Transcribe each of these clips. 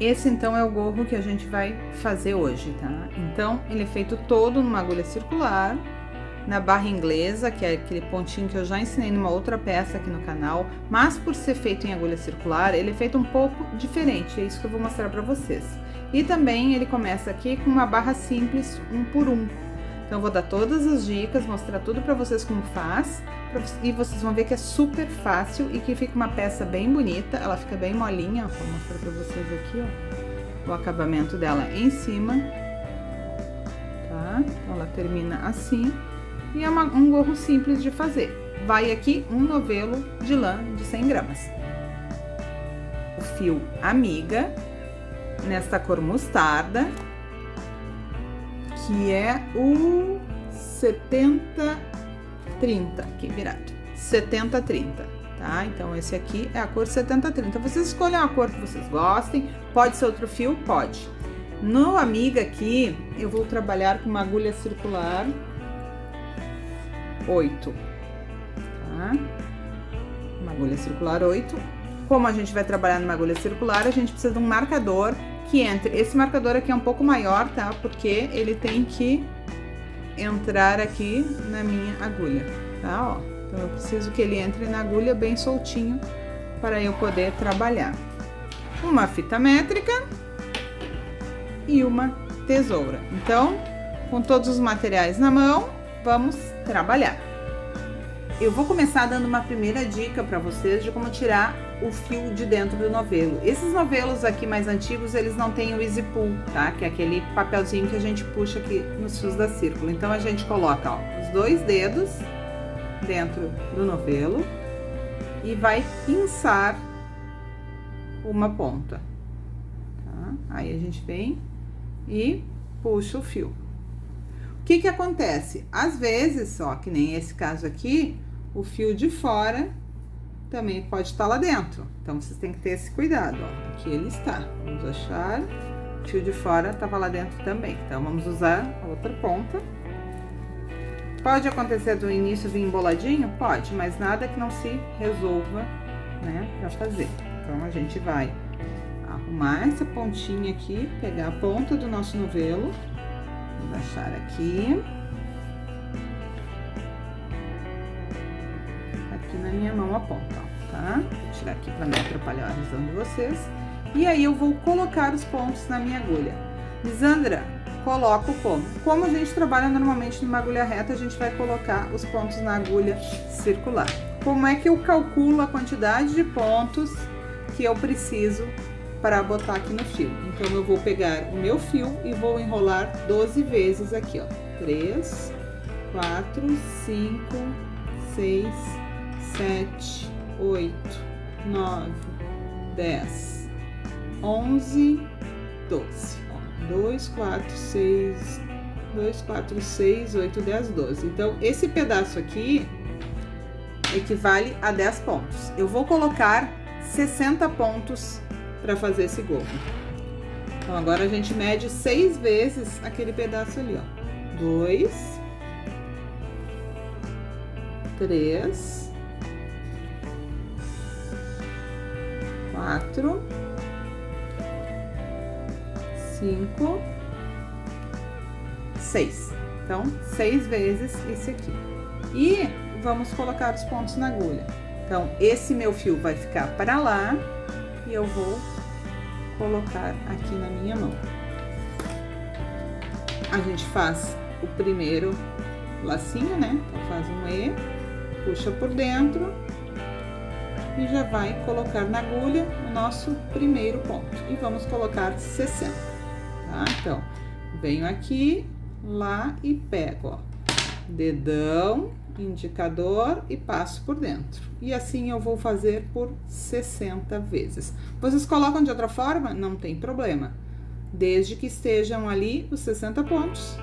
Esse então é o gorro que a gente vai fazer hoje, tá? Então, ele é feito todo numa agulha circular, na barra inglesa, que é aquele pontinho que eu já ensinei numa outra peça aqui no canal, mas por ser feito em agulha circular, ele é feito um pouco diferente, é isso que eu vou mostrar pra vocês. E também ele começa aqui com uma barra simples, 1 por 1. Então, eu vou dar todas as dicas, mostrar tudo pra vocês como faz, e vocês vão ver que é super fácil e que fica uma peça bem bonita, ela fica bem molinha, ó, vou mostrar pra vocês aqui, ó, o acabamento dela em cima, tá? Então, ela termina assim, e é um gorro simples de fazer. Vai aqui um novelo de lã de 100 gramas. O fio Amiga, nesta cor mostarda, que é o 70-30, aqui virado, 70-30, tá? Então, esse aqui é a cor 70-30. Vocês escolhem a cor que vocês gostem, pode ser outro fio? Pode. No Amiga aqui, eu vou trabalhar com uma agulha circular 8, tá? Uma agulha circular 8. Como a gente vai trabalhar numa agulha circular, a gente precisa de um marcador que entre. Esse marcador aqui é um pouco maior, tá? Porque ele tem que entrar aqui na minha agulha, tá? Ó, então eu preciso que ele entre na agulha bem soltinho para eu poder trabalhar. Uma fita métrica e uma tesoura. Então, com todos os materiais na mão, vamos trabalhar. Eu vou começar dando uma primeira dica para vocês de como tirar o fio de dentro do novelo. Esses novelos aqui mais antigos, eles não têm o easy pull, tá? Que é aquele papelzinho que a gente puxa aqui nos fios da círculo. Então, a gente coloca, ó, os 2 dedos dentro do novelo e vai pinçar uma ponta, tá? Aí, a gente vem e puxa o fio. O que que acontece? Às vezes, ó, que nem esse caso aqui, o fio de fora também pode estar lá dentro. Então, vocês têm que ter esse cuidado, ó. Aqui ele está. Vamos achar. O fio de fora estava lá dentro também. Então, vamos usar a outra ponta. Pode acontecer do início vir emboladinho? Pode, mas nada que não se resolva, né, pra fazer. Então, a gente vai arrumar essa pontinha aqui, pegar a ponta do nosso novelo. Vou achar aqui. Aqui na minha mão a ponta, ó, tá? Vou tirar aqui para não atrapalhar a visão de vocês. E aí, eu vou colocar os pontos na minha agulha. Lisandra, coloco como? Como a gente trabalha normalmente numa agulha reta, a gente vai colocar os pontos na agulha circular. Como é que eu calculo a quantidade de pontos que eu preciso para botar aqui no fio? Então, eu vou pegar o meu fio e vou enrolar 12 vezes aqui, ó. 3, 4, 5, 6, 7, 8, 9, 10, 11, 12. Ó, 2, 4, 6, 2, 4, 6, 8, 10, 12. Então, esse pedaço aqui equivale a 10 pontos. Eu vou colocar 60 pontos para fazer esse gorro. Então, agora a gente mede 6 vezes aquele pedaço ali, ó. 2, 3, 4, 5, 6. Então, 6 vezes esse aqui. E vamos colocar os pontos na agulha. Então, esse meu fio vai ficar para lá e eu vou colocar aqui na minha mão. A gente faz o primeiro lacinho, né? Então, faz um E, puxa por dentro e já vai colocar na agulha o nosso primeiro ponto. E vamos colocar 60, tá? Então, venho aqui, lá e pego, ó, dedão, indicador e passo por dentro. E assim eu vou fazer por 60 vezes. Vocês colocam de outra forma? Não tem problema. Desde que estejam ali os 60 pontos,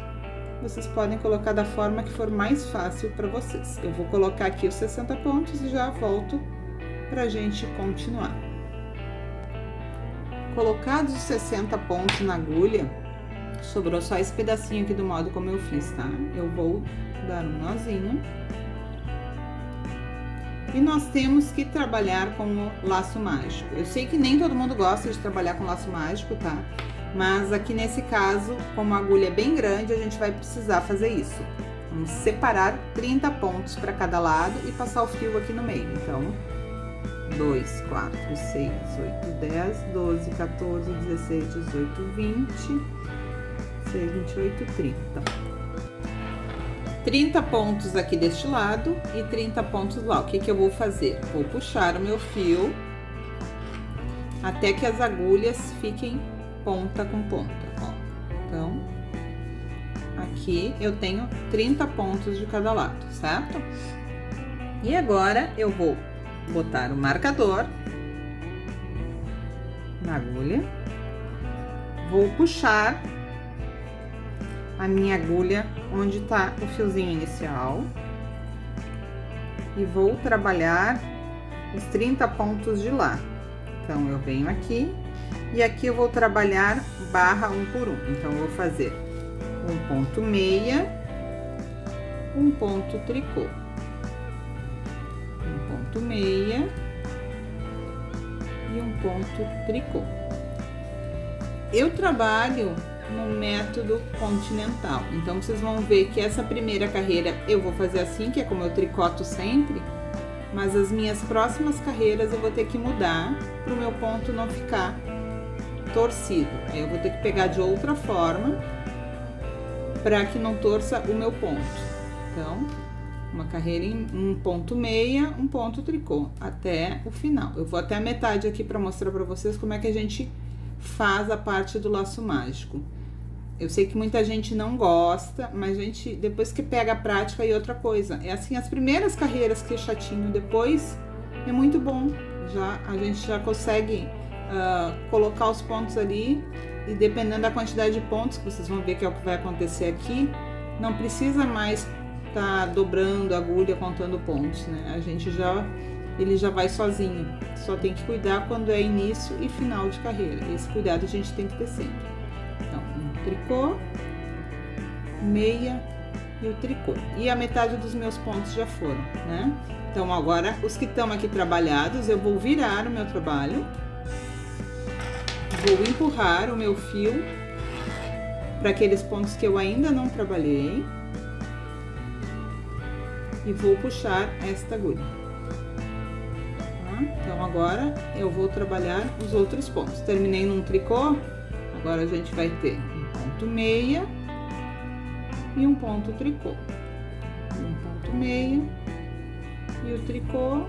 vocês podem colocar da forma que for mais fácil para vocês. Eu vou colocar aqui os 60 pontos e já volto pra gente continuar. Colocados os 60 pontos na agulha, sobrou só esse pedacinho aqui do modo como eu fiz, tá? Eu vou dar um nozinho E nós temos que trabalhar com o laço mágico. Eu sei que nem todo mundo gosta de trabalhar com laço mágico, tá? Mas aqui nesse caso, como a agulha é bem grande, a gente vai precisar fazer isso. Vamos separar 30 pontos para cada lado e passar o fio aqui no meio. Então, 2, 4, 6, 8, 10, 12, 14, 16, 18, 20, 26, 28, 30. 30 pontos aqui deste lado e 30 pontos lá. O que que eu vou fazer? Vou puxar o meu fio até que as agulhas fiquem ponta com ponta, ó. Então, aqui eu tenho 30 pontos de cada lado, certo? E agora eu vou botar o marcador na agulha, vou puxar a minha agulha onde tá o fiozinho inicial e vou trabalhar os 30 pontos de lá. Então, eu venho aqui e aqui eu vou trabalhar barra 1 por 1. Então, eu vou fazer um ponto meia, um ponto tricô, um ponto meia e um ponto tricô. Eu trabalho no método continental, então vocês vão ver que essa primeira carreira eu vou fazer assim, que é como eu tricoto sempre, mas as minhas próximas carreiras eu vou ter que mudar para o meu ponto não ficar torcido. Aí eu vou ter que pegar de outra forma para que não torça o meu ponto. Então, uma carreira em um ponto meia, um ponto tricô até o final. Eu vou até a metade aqui para mostrar para vocês como é que a gente faz a parte do laço mágico. Eu sei que muita gente não gosta, mas gente, depois que pega a prática, e outra coisa, é assim, as primeiras carreiras que é chatinho, depois é muito bom. A gente já consegue colocar os pontos ali, e dependendo da quantidade de pontos, que vocês vão ver que é o que vai acontecer aqui, não precisa mais tá dobrando a agulha, contando pontos, né? Ele já vai sozinho. Só tem que cuidar quando é início e final de carreira. Esse cuidado a gente tem que ter sempre. Então, um tricô, meia e o tricô. E a metade dos meus pontos já foram, né? Então, agora, os que estão aqui trabalhados, eu vou virar o meu trabalho. Vou empurrar o meu fio para aqueles pontos que eu ainda não trabalhei. E vou puxar esta agulha. Tá? Então, agora eu vou trabalhar os outros pontos. Terminei num tricô, agora a gente vai ter um ponto meia e um ponto tricô. Um ponto meia e o tricô,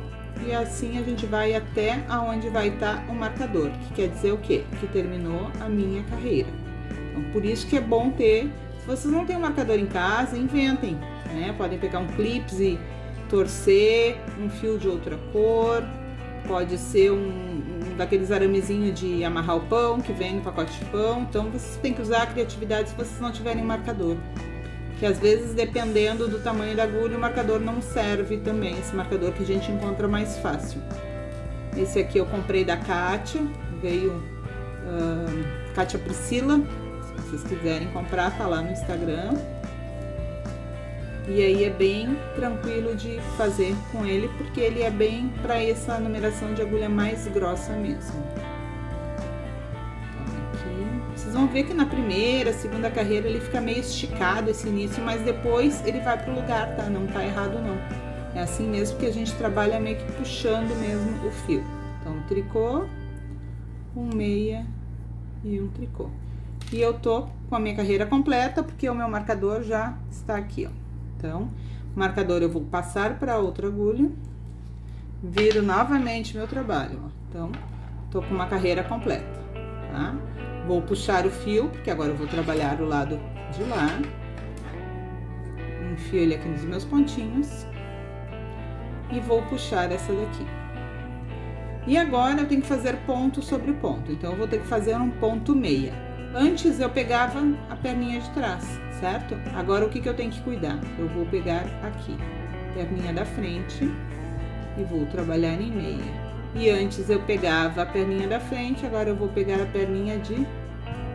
e assim a gente vai até aonde vai estar o marcador, que quer dizer o quê? Que terminou a minha carreira. Então, por isso que é bom ter, se vocês não têm um marcador em casa, inventem, né? Podem pegar um clips e torcer, um fio de outra cor, pode ser um daqueles aramezinhos de amarrar o pão, que vem no pacote de pão. Então, vocês têm que usar a criatividade se vocês não tiverem marcador. Que às vezes, dependendo do tamanho da agulha, o marcador não serve também, esse marcador que a gente encontra mais fácil. Esse aqui eu comprei da Kátia, veio Kátia Priscila, se vocês quiserem comprar, tá lá no Instagram. E aí é bem tranquilo de fazer com ele, porque ele é bem para essa numeração de agulha mais grossa mesmo. Vocês vão ver que na primeira, segunda carreira ele fica meio esticado esse início, mas depois ele vai pro lugar, tá? Não tá errado não. É assim mesmo que a gente trabalha meio que puxando mesmo o fio. Então, um tricô, um meia e um tricô. E eu tô com a minha carreira completa, porque o meu marcador já está aqui, ó. Então, o marcador eu vou passar para outra agulha, viro novamente meu trabalho, ó. Então, tô com uma carreira completa, tá? Vou puxar o fio, porque agora eu vou trabalhar o lado de lá. Enfio ele aqui nos meus pontinhos. E vou puxar essa daqui. E agora eu tenho que fazer ponto sobre ponto. Então, eu vou ter que fazer um ponto meia. Antes eu pegava a perninha de trás, certo? Agora, o que eu tenho que cuidar? Eu vou pegar aqui, perninha da frente, e vou trabalhar em meia. E antes eu pegava a perninha da frente, agora eu vou pegar a perninha de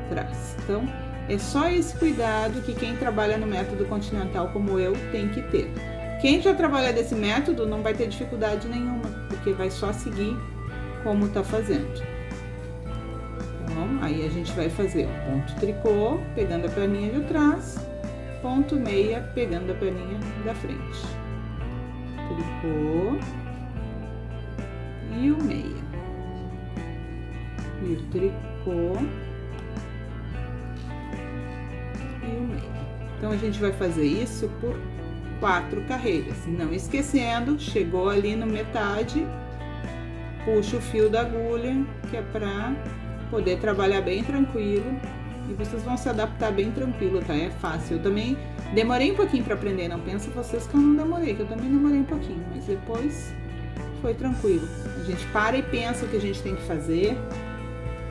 trás. Então, é só esse cuidado que quem trabalha no método continental como eu tem que ter. Quem já trabalha desse método não vai ter dificuldade nenhuma, porque vai só seguir como tá fazendo. Então, aí a gente vai fazer o ponto tricô, pegando a perninha de trás, ponto meia, pegando a perninha da frente. Tricô e o meia. E o tricô e o meia. Então, a gente vai fazer isso por 4 carreiras. Não esquecendo, chegou ali no metade, puxa o fio da agulha, que é pra poder trabalhar bem tranquilo. E vocês vão se adaptar bem tranquilo, tá? É fácil. Eu também demorei um pouquinho pra aprender, não pensa vocês que eu não demorei, que eu também demorei um pouquinho, mas depois foi tranquilo. A gente para e pensa o que a gente tem que fazer,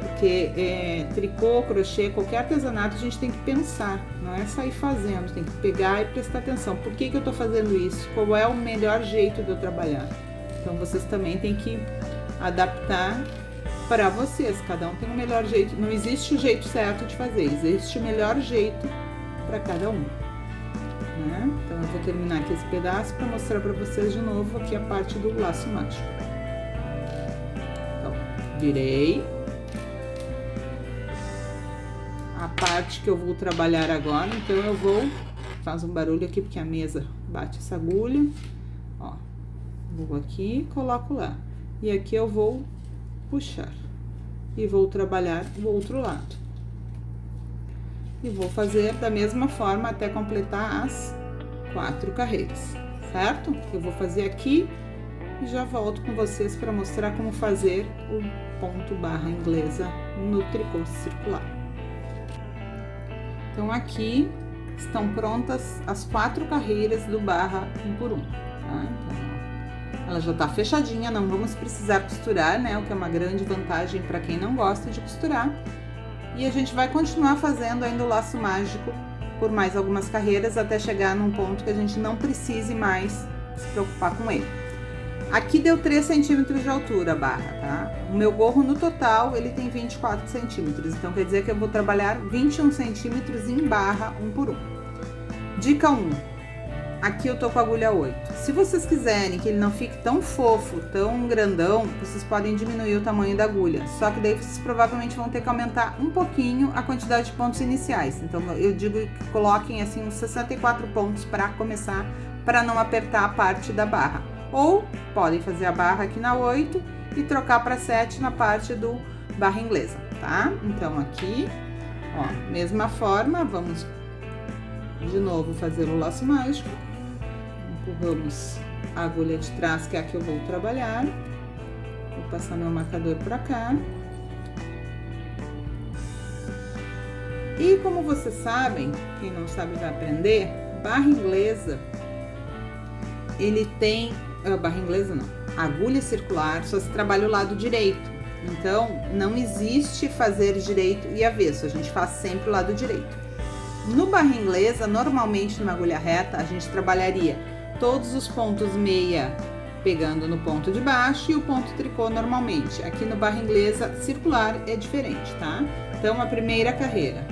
porque tricô, crochê, qualquer artesanato a gente tem que pensar, não é sair fazendo, tem que pegar e prestar atenção. Por que eu tô fazendo isso? Qual é o melhor jeito de eu trabalhar? Então vocês também têm que adaptar para vocês, cada um tem o melhor jeito, não existe o jeito certo de fazer, existe o melhor jeito para cada um, né? Então eu vou terminar aqui esse pedaço para mostrar para vocês de novo aqui a parte do laço mágico. Então, virei. A parte que eu vou trabalhar agora, então eu vou, faz um barulho aqui porque a mesa bate essa agulha, ó, vou aqui, coloco lá, e aqui eu vou puxar e vou trabalhar o outro lado e vou fazer da mesma forma até completar as 4 carreiras, certo? Eu vou fazer aqui e já volto com vocês para mostrar como fazer o ponto barra inglesa no tricô circular. Então aqui estão prontas as 4 carreiras do barra 1 por 1, tá? Então, ela já tá fechadinha, não vamos precisar costurar, né? O que é uma grande vantagem para quem não gosta de costurar. E a gente vai continuar fazendo ainda o laço mágico por mais algumas carreiras até chegar num ponto que a gente não precise mais se preocupar com ele. Aqui deu 3 centímetros de altura a barra, tá? O meu gorro no total, ele tem 24 centímetros, então quer dizer que eu vou trabalhar 21 centímetros em barra 1 por 1. Dica 1. Aqui eu tô com a agulha 8. Se vocês quiserem que ele não fique tão fofo, tão grandão, vocês podem diminuir o tamanho da agulha. Só que daí vocês provavelmente vão ter que aumentar um pouquinho a quantidade de pontos iniciais. Então eu digo que coloquem assim uns 64 pontos para começar, para não apertar a parte da barra. Ou podem fazer a barra aqui na 8 e trocar para 7 na parte do barra inglesa, tá? Então aqui, ó, mesma forma, vamos de novo fazer o laço mágico. Empurramos a agulha de trás, que é a que eu vou trabalhar. Vou passar meu marcador para cá. E como vocês sabem, quem não sabe vai aprender, barra inglesa, ele tem... barra inglesa não, agulha circular, só se trabalha o lado direito. Então, não existe fazer direito e avesso, a gente faz sempre o lado direito. No barra inglesa, normalmente numa agulha reta, a gente trabalharia todos os pontos meia pegando no ponto de baixo e o ponto tricô normalmente. Aqui no barra inglesa circular é diferente, tá? Então, a primeira carreira,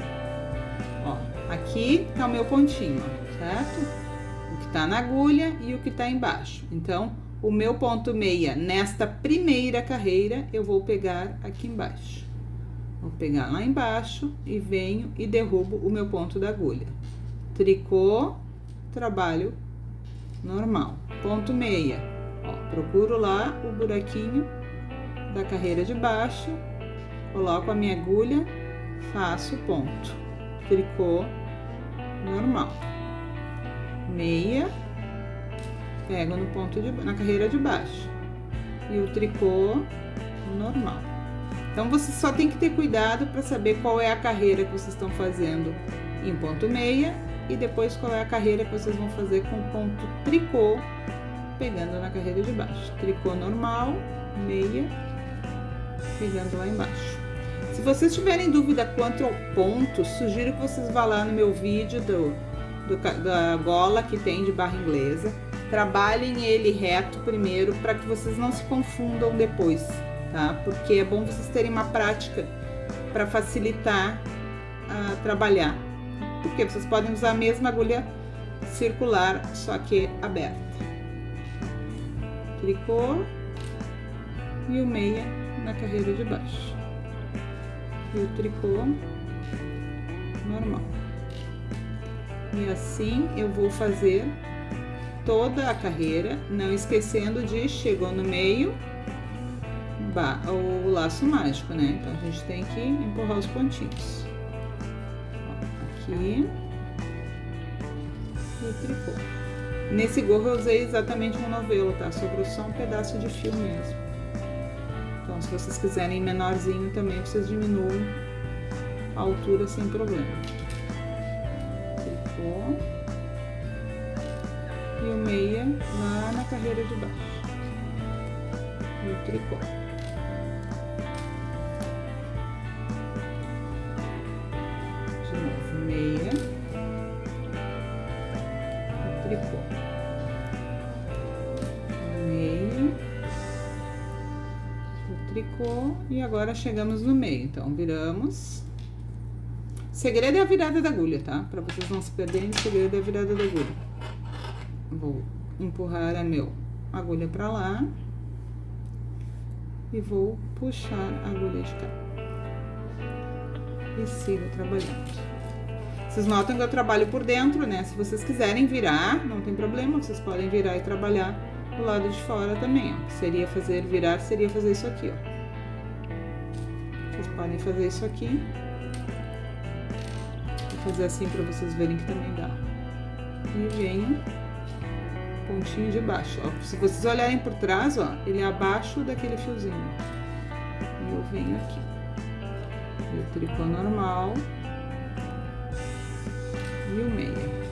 ó, aqui tá o meu pontinho, ó, certo? O que tá na agulha e o que tá embaixo. Então, o meu ponto meia nesta primeira carreira, eu vou pegar aqui embaixo. Vou pegar lá embaixo e venho e derrubo o meu ponto da agulha. Tricô, trabalho normal. Ponto meia, ó, procuro lá o buraquinho da carreira de baixo, coloco a minha agulha, faço ponto. Tricô, normal. Meia, pego no ponto na carreira de baixo. E o tricô, normal. Então, vocês só tem que ter cuidado para saber qual é a carreira que vocês estão fazendo em ponto meia e depois qual é a carreira que vocês vão fazer com ponto tricô, pegando na carreira de baixo. Tricô normal, meia, pegando lá embaixo. Se vocês tiverem dúvida quanto ao ponto, sugiro que vocês vá lá no meu vídeo da gola que tem de barra inglesa. Trabalhem ele reto primeiro para que vocês não se confundam depois. Tá? Porque é bom vocês terem uma prática para facilitar a trabalhar. Porque vocês podem usar a mesma agulha circular, só que aberta. Tricô e o meia na carreira de baixo. E o tricô normal. E assim eu vou fazer toda a carreira, não esquecendo de chegou no meio, o laço mágico, né? Então a gente tem que empurrar os pontinhos. Ó, aqui. E o tricô. Nesse gorro eu usei exatamente um novelo, tá? Sobrou só um pedaço de fio mesmo. Então, se vocês quiserem menorzinho também, vocês diminuem a altura sem problema. Tricô. E o meia lá na carreira de baixo. E o tricô. De novo, meia. E tricô. Meia. O tricô. E agora chegamos no meio. Então, viramos. O segredo é a virada da agulha, tá? Pra vocês não se perderem, o segredo é a virada da agulha. Vou empurrar a meu agulha pra lá e vou puxar a agulha de cá e sigo trabalhando. Vocês notam que eu trabalho por dentro, né? Se vocês quiserem virar, não tem problema, vocês podem virar e trabalhar do lado de fora também, ó. Seria fazer virar, seria fazer isso aqui, ó. Vocês podem fazer isso aqui. Vou fazer assim pra vocês verem que também dá. E venho pontinho de baixo, ó. Se vocês olharem por trás, ó, ele é abaixo daquele fiozinho. E eu venho aqui. E o tricô normal. E o meia.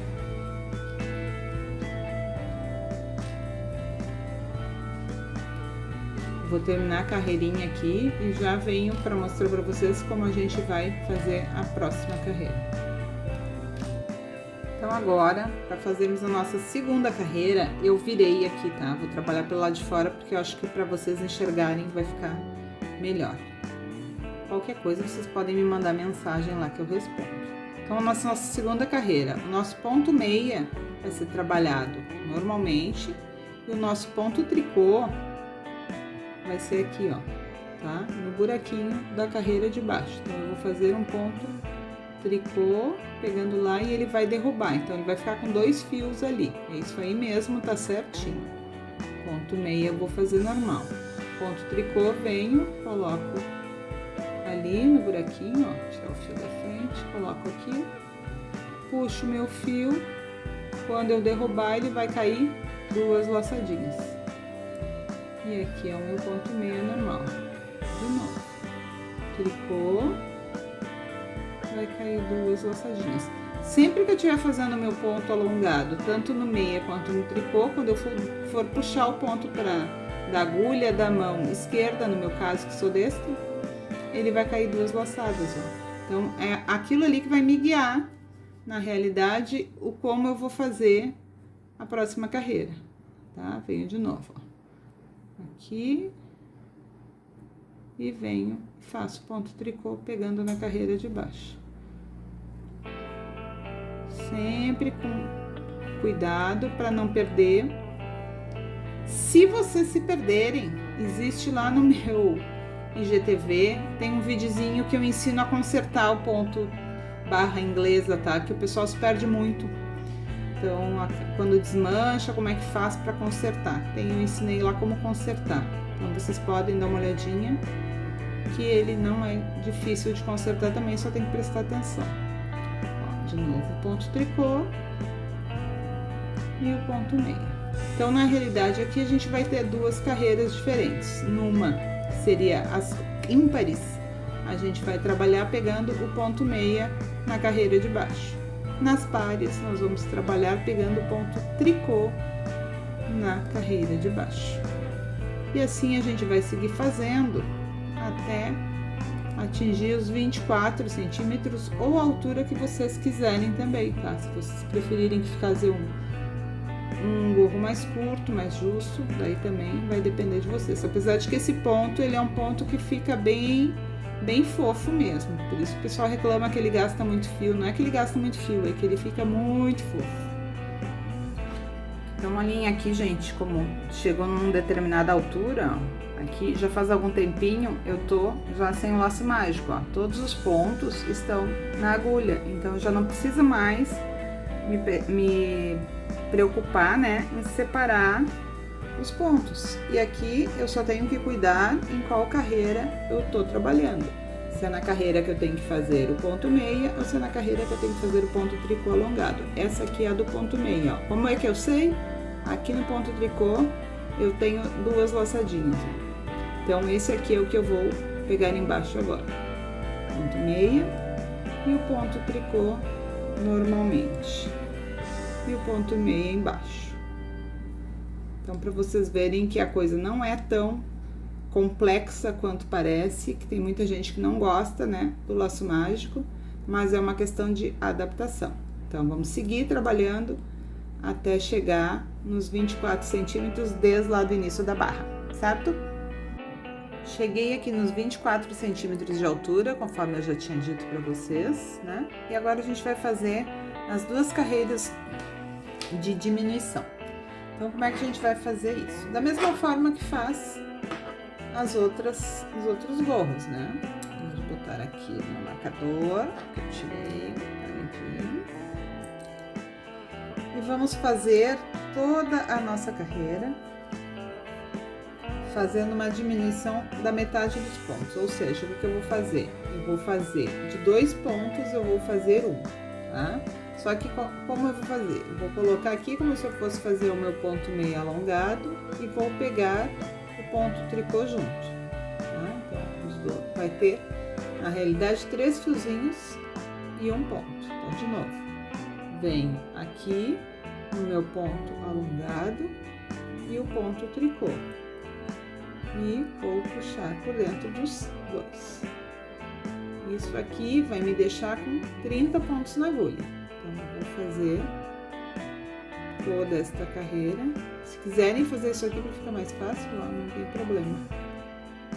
Vou terminar a carreirinha aqui e já venho para mostrar para vocês como a gente vai fazer a próxima carreira. Então agora, para fazermos a nossa segunda carreira, eu virei aqui, tá? Vou trabalhar pelo lado de fora, porque eu acho que para vocês enxergarem vai ficar melhor. Qualquer coisa, vocês podem me mandar mensagem lá que eu respondo. Então, a nossa segunda carreira, o nosso ponto meia vai ser trabalhado normalmente, e o nosso ponto tricô vai ser aqui, ó, tá? No buraquinho da carreira de baixo. Então, eu vou fazer um ponto tricô, pegando lá, e ele vai derrubar, então ele vai ficar com 2 fios ali, é isso aí mesmo, tá certinho. Ponto meia eu vou fazer normal, ponto tricô, venho, coloco ali no buraquinho, ó, tirar o fio da frente, coloco aqui, puxo meu fio, quando eu derrubar ele vai cair 2 laçadinhas, e aqui é o meu ponto meia normal, de novo, tricô, vai cair 2 laçadinhas. Sempre que eu estiver fazendo o meu ponto alongado, tanto no meia quanto no tricô, quando eu for puxar o ponto da agulha da mão esquerda, no meu caso que sou destro, ele vai cair 2 laçadas, ó. Então, é aquilo ali que vai me guiar, na realidade, o como eu vou fazer a próxima carreira, tá? Venho de novo, ó. Aqui. E venho, faço ponto tricô pegando na carreira de baixo. Sempre com cuidado para não perder. Se vocês se perderem, existe lá no meu IGTV, tem um videozinho que eu ensino a consertar o ponto barra inglesa, tá? Que o pessoal se perde muito. Então, quando desmancha, como é que faz para consertar? Eu ensinei lá como consertar. Então, vocês podem dar uma olhadinha, que ele não é difícil de consertar também, só tem que prestar atenção. Ó, de novo, ponto tricô e o ponto meia. Então, na realidade, aqui a gente vai ter 2 carreiras diferentes. Numa seria as ímpares, a gente vai trabalhar pegando o ponto meia na carreira de baixo. Nas pares, nós vamos trabalhar pegando o ponto tricô na carreira de baixo. E assim a gente vai seguir fazendo até atingir os 24 centímetros ou a altura que vocês quiserem também, tá? Se vocês preferirem fazer um gorro mais curto, mais justo, daí também vai depender de vocês. Apesar de que esse ponto, ele é um ponto que fica bem fofo mesmo. Por isso o pessoal reclama que ele gasta muito fio. Não é que ele gasta muito fio, é que ele fica muito fofo. Então a linha aqui, gente, como chegou numa determinada altura, ó, aqui já faz algum tempinho, eu tô já sem o laço mágico, ó. Todos os pontos estão na agulha, então já não precisa mais me preocupar, né, em separar os pontos. E aqui eu só tenho que cuidar em qual carreira eu tô trabalhando. Se é na carreira que eu tenho que fazer o ponto meia ou se é na carreira que eu tenho que fazer o ponto tricô alongado. Essa aqui é a do ponto meia, ó. Como é que eu sei? Aqui no ponto tricô eu tenho duas laçadinhas, ó. Então esse aqui é o que eu vou pegar embaixo agora. Ponto meia e o ponto tricô normalmente. E o ponto meia embaixo. Então, para vocês verem que a coisa não é tão complexa quanto parece, que tem muita gente que não gosta, né, do laço mágico, mas é uma questão de adaptação. Então, vamos seguir trabalhando até chegar nos 24 centímetros desde lá do início da barra, certo? Cheguei aqui nos 24 centímetros de altura, conforme eu já tinha dito para vocês, né? E agora a gente vai fazer as duas carreiras de diminuição. Então, como é que a gente vai fazer isso? Da mesma forma que faz os outros gorros, né? Vamos botar aqui no marcador, que eu tirei, aqui. E vamos fazer toda a nossa carreira, fazendo uma diminuição da metade dos pontos. Ou seja, o que eu vou fazer? Eu vou fazer de 2 pontos, eu vou fazer 1, tá? Só que como eu vou fazer? Eu vou colocar aqui como se eu fosse fazer o meu ponto meio alongado e vou pegar o ponto tricô junto, tá? Então, os dois. Vai ter, na realidade, 3 fiozinhos e 1 ponto. Então, de novo, venho aqui no meu ponto alongado e o ponto tricô. E vou puxar por dentro dos dois. Isso aqui vai me deixar com 30 pontos na agulha. Então, eu vou fazer toda esta carreira. Se quiserem fazer isso aqui para ficar mais fácil, ó, não tem problema.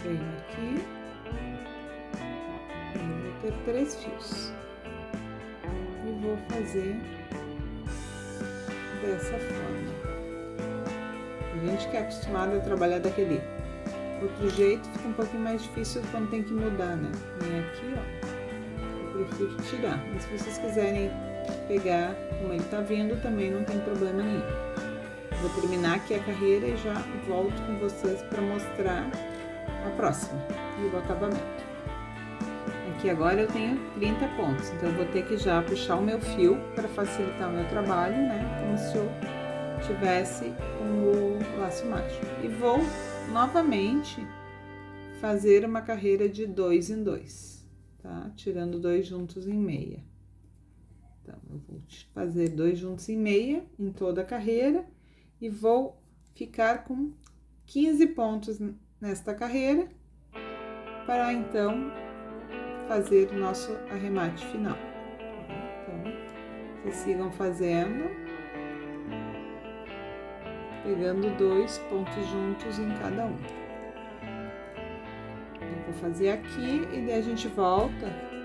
Venho aqui. Eu vou ter 3 fios. E vou fazer dessa forma. A gente que é acostumado a trabalhar daquele outro jeito, fica um pouquinho mais difícil quando tem que mudar, né? Vem aqui, ó. Eu prefiro tirar. Mas se vocês quiserem pegar como ele tá vindo, também não tem problema nenhum. Vou terminar aqui a carreira e já volto com vocês para mostrar a próxima e o acabamento. Aqui agora eu tenho 30 pontos, então eu vou ter que já puxar o meu fio para facilitar o meu trabalho, né? Como se eu tivesse com o laço mágico. E vou novamente fazer uma carreira de 2 em 2, tá? Tirando 2 juntos em meia. Então, eu vou fazer 2 juntos em meia em toda a carreira e vou ficar com 15 pontos nesta carreira para então fazer o nosso arremate final. Então, vocês sigam fazendo, pegando 2 pontos juntos em cada um. Eu vou fazer aqui e daí a gente volta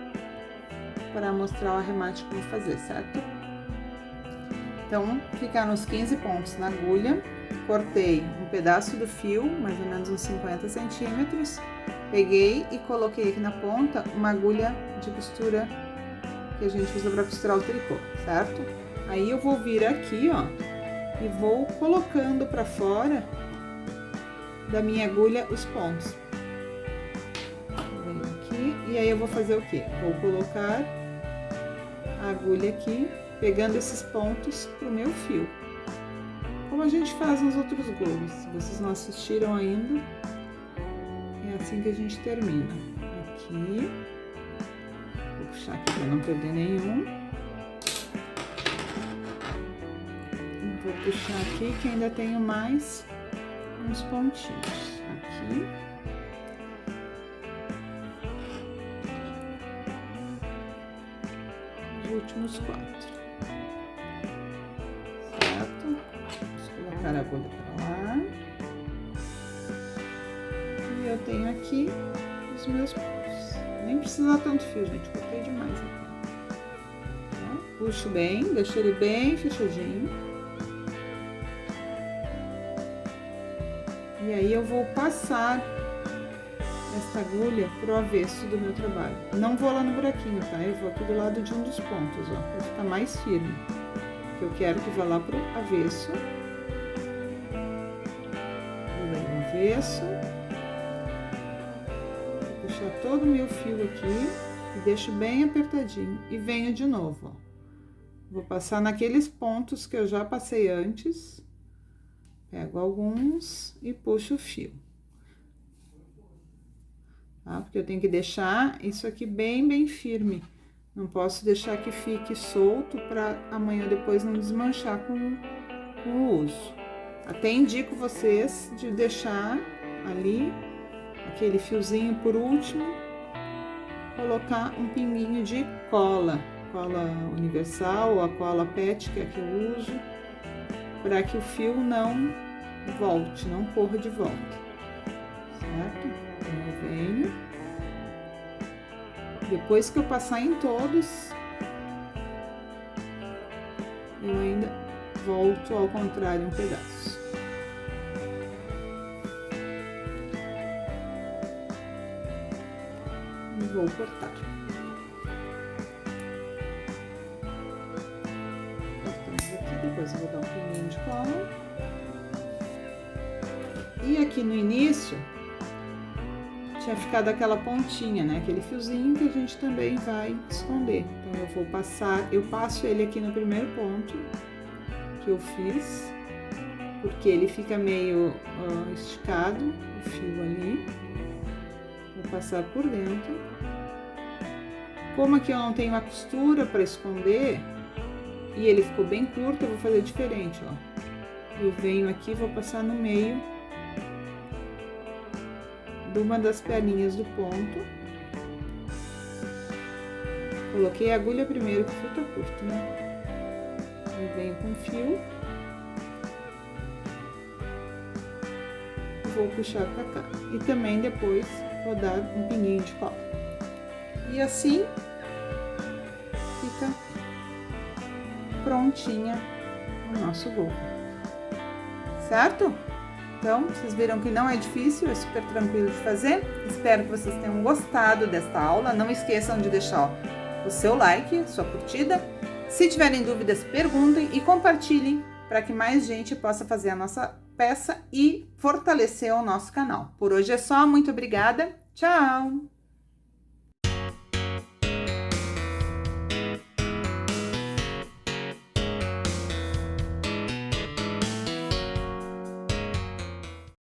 para mostrar o arremate que eu vou fazer, certo? Então, ficar nos 15 pontos na agulha, cortei um pedaço do fio, mais ou menos uns 50 centímetros, peguei e coloquei aqui na ponta uma agulha de costura que a gente usa para costurar o tricô, certo? Aí eu vou vir aqui, ó, e vou colocando para fora da minha agulha os pontos. Venho aqui e aí eu vou fazer o quê? Vou colocar a agulha aqui, pegando esses pontos pro meu fio. Como a gente faz nos outros gorros. Se vocês não assistiram ainda, é assim que a gente termina. Aqui, vou puxar aqui para não perder nenhum. Vou puxar aqui que ainda tenho mais uns pontinhos. Aqui. Os últimos 4. Certo? Vamos colocar a agulha para lá. E eu tenho aqui os meus pontos. Nem precisa tanto fio, gente. Cortei demais aqui. Puxo bem, deixo ele bem fechadinho. E aí eu vou passar esta agulha pro avesso do meu trabalho. Não vou lá no buraquinho, tá? Eu vou aqui do lado de um dos pontos, ó, pra ficar mais firme. Que eu quero que vá lá pro avesso. Vou no avesso. Vou puxar todo o meu fio aqui e deixo bem apertadinho. E venho de novo, ó. Vou passar naqueles pontos que eu já passei antes. Pego alguns e puxo o fio. Tá? Porque eu tenho que deixar isso aqui bem firme. Não posso deixar que fique solto para amanhã depois não desmanchar com o uso. Até indico vocês de deixar ali aquele fiozinho por último, colocar um pinguinho de cola universal ou a cola PET, que é a que eu uso, para que o fio não volte, não corra de volta, certo? Então, eu venho. Depois que eu passar em todos, eu ainda volto ao contrário um pedaço. E vou cortar. Cortamos aqui, depois eu vou dar um pinguinho de cola. E aqui no início, tinha ficado aquela pontinha, né? Aquele fiozinho que a gente também vai esconder. Então, eu vou passar, eu passo ele aqui no primeiro ponto que eu fiz, porque ele fica meio esticado, o fio ali. Vou passar por dentro. Como aqui eu não tenho a costura para esconder, e ele ficou bem curto, eu vou fazer diferente, ó. Eu venho aqui, vou passar no meio de uma das perninhas do ponto. Coloquei a agulha primeiro, que fica curto, né? Eu venho com o fio. Vou puxar pra cá. E também depois vou dar um pinguinho de cola. E assim fica prontinha o nosso gorro. Certo? Então, vocês viram que não é difícil, é super tranquilo de fazer. Espero que vocês tenham gostado desta aula. Não esqueçam de deixar o seu like, sua curtida. Se tiverem dúvidas, perguntem e compartilhem para que mais gente possa fazer a nossa peça e fortalecer o nosso canal. Por hoje é só, muito obrigada, tchau!